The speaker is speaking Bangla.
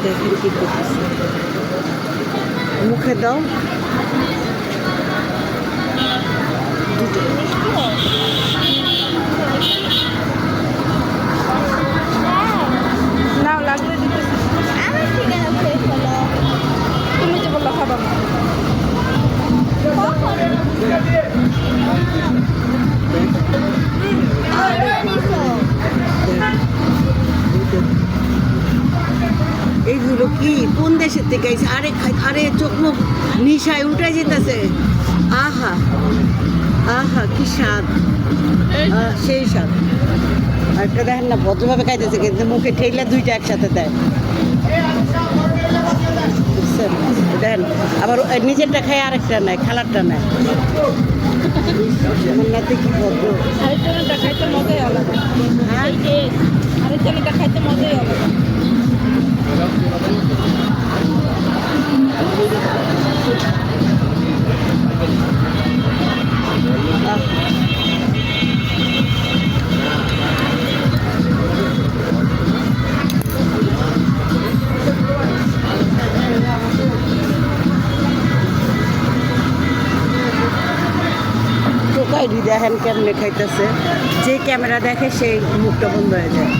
দেখেন কি করতেছে, মুখে দাও। নাও লাগলে দিতেছি। তুমি যে বললো খাবার এইগুলো কি কোন দেশের থেকে আইছে? আরে আরে চোখ মুখ নিশায় উল্টে যেতেছে। আহা আহা কি স্বাদ, সেই স্বাদ। একটা দেখেন না ভদ্রভাবে খাইতেছে, কিন্তু মুখে ঠেলে দুইটা একসাথে দেয়। বুঝছেন? দেখেন আবার নিজেরটা খায় আরেকটা নেয়, খেলারটা নেয়। আমার নাতে কি ভদ্র। আরেকজনেরটা খাইতে মজাই আলাদা। হ্যাঁ আরেকজনেরটা খাইতে মজাই আলাদা। টোকাইডি দেখেন কেমনে খাইতেছে, যে ক্যামেরা দেখে সেই মুখটা বন্ধ হয়ে যায়।